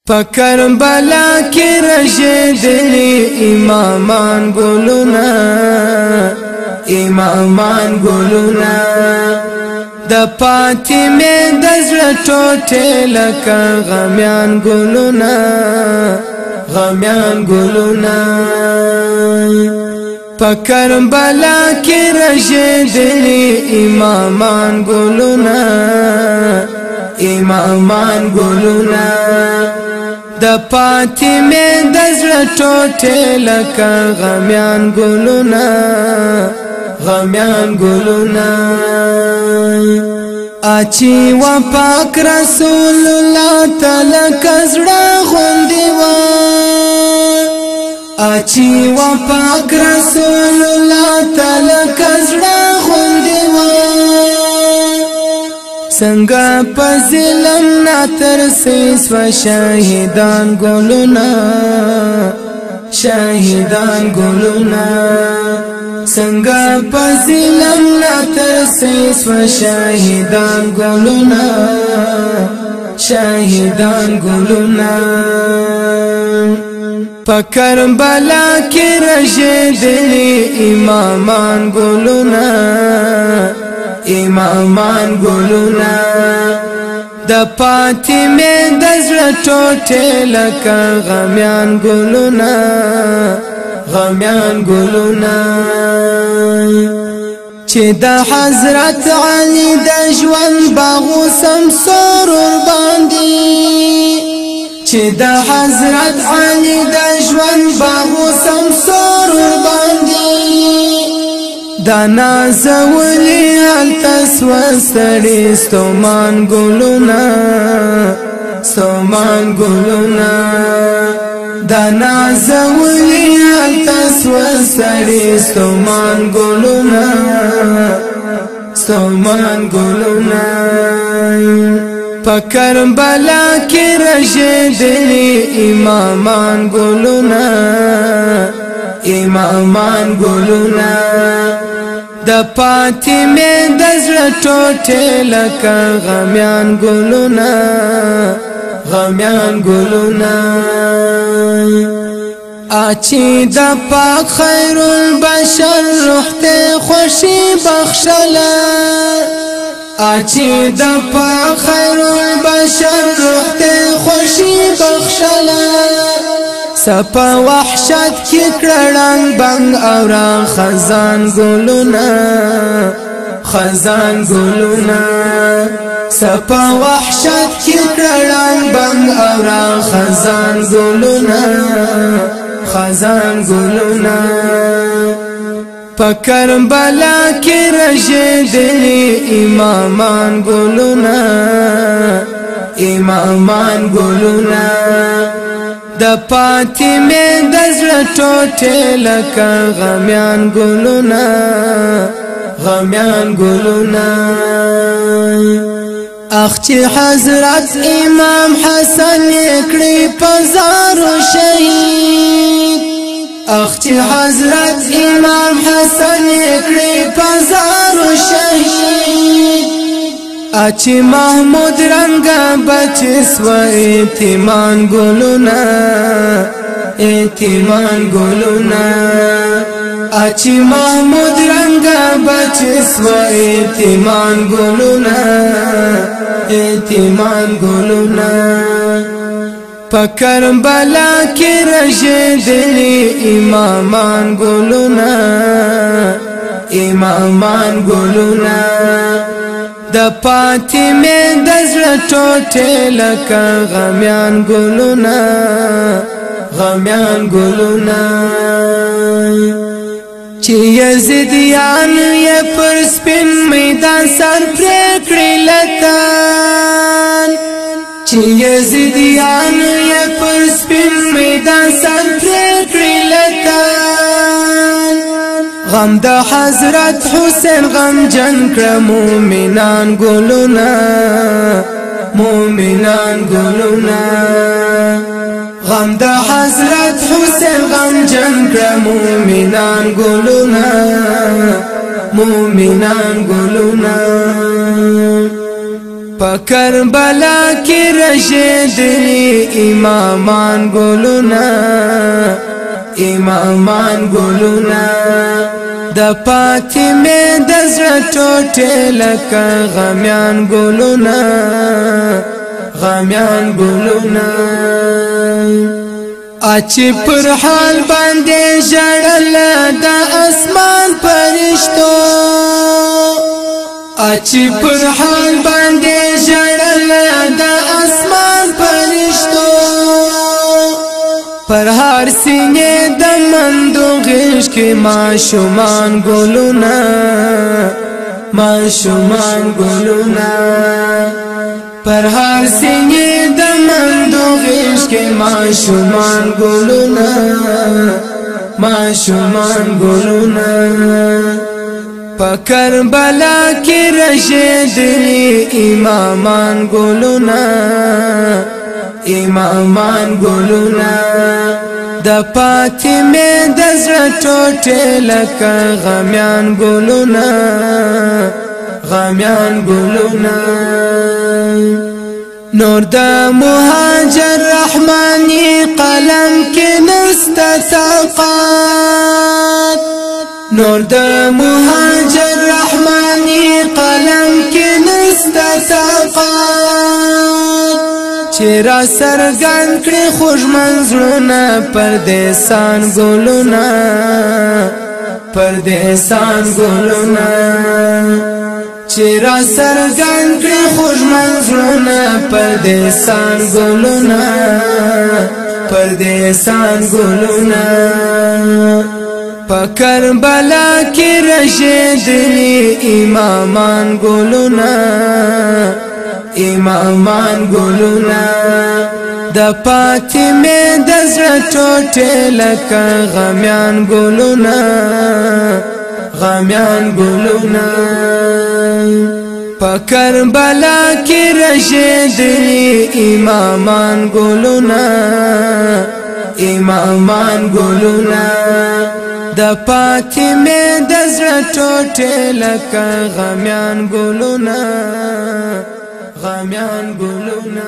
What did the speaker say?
پکربلا کی رشدلی امامان گلونا امامان گلونا د فاطمه د زړه ټوټه لکه غمیان گلونا غمیان گلونا پکربلا کی رشدلی امامان گلونا امامان گلونا د فاطمه د زړه ټوټه لکه غمیان گلونا غمیان گلونا اچي و پاک رسول الله تعالی کزړه غوندي و اچي و پاک رسول الله تعالی کزړه غوندي و څنګه پزلم ناتر سیس و شاهدان گلونا شاهدان گلونا څنګه پزلم ناتر سیس و شاهدان گلونا شاهدان گلونا پکربلا کی رشدلی امامان گلونا امامان گلونا د فاطمه د زړه ټوټه لکه غمیان گلونا غمیان گلونا چې د حضرت علی د ژوند باغو سمسور باندې چې د حضرت علی د ژوند باغو سمسور باندې دانا زولی التسوى سړی ستومان گلونا ستومان گلونا دانا زولی التسوى سړی ستومان گلونا ستومان گلونا پکربلا کی رشدلی امامان گلونا امامان گلونا د فاطمه د زړه ټوټه لکه غمیان گلونا غمیان گلونا اچي د پاک خیر البشر روح ته خوشي بخشلا اچي د پاک خیر البشر روح ته خوشي بخشلا سپا وحشت کی کړه‌ړنګ بنګ اورا خزان گلونا خزان گلونا سپا وحشت کی کړه‌ړنګ بنګ اورا خزان گلونا خزان گلونا پکربلا کی رشدلی امامان گلونا امامان گلونا د فاطمه د زړه ټوټه لکه غمیان گلونا غمیان گلونا اخ چې حضرت امام حسن کړي پزارو شهید اخ چې حضرت امام حسن کړي پزارو شهید اچي محمود رنگا بچس و ایتمان گلونا ایتمان گلونا اچي محمود رنگا بچس و ایتمان گلونا ایتمان گلونا پکربلا کی رشدلی امامان گلونا امامان گلونا د فاطمه د زړه ټوټه لکه غمیان گلونا غمیان گلونا چې یزیدیان یې پر سپین میدان سر پرې کړی لتان چې یزیدیان یې پر سپین میدان سر پرې کړی لتان غم د حضرت حسین غم جن کړه مومنان گلونا مومنان گلونا غم د حضرت حسین غم جن کړه مومنان گلونا مومنان گلونا په کربلا کې رژېدلي امامان ګلونه امامان ګلونه د فاطمه د زړه ټوټې لکه غمیان ګلونه غمیان ګلونه اچي پر حال باندې ژړل د اسمان فرشتو اچي پر حال باندې ژړل د اسمان فرشتو پر هر سینې د مندو غیش کې معشومان ګلونه معشومان ګلونه پر هر سینې د مندو غیش کې معشومان ګلونه معشومان ګلونه په کربلا کې رژېدلي امامان ګلونه امامان ګلونه د فاطمه د زړه ټوټې لکه غمیان ګلونه غمیان ګلونه نور د مهاجر رحماني قلم کې نسته طاقت نور د مهاجر رحماني قلم کې نسته طاقت چې را سرګان کړي خوږ منظرونه پردیسان ګلونه پردیسان ګلونه چې را سرګان کړي خوږ منظرونه پردیسان ګلونه پردیسان ګلونه په کربلا کې رژېدلي امامان ګلونه امامان ګلونه د فاطمه د زړه ټوټې لکه غمیان ګلونه غمیان ګلونه په کربلا کې رژېدلي امامان ګلونه امامان ګلونه د فاطمه د زړه ټوټې لکه غمیان ګلونه غمیان ګلونه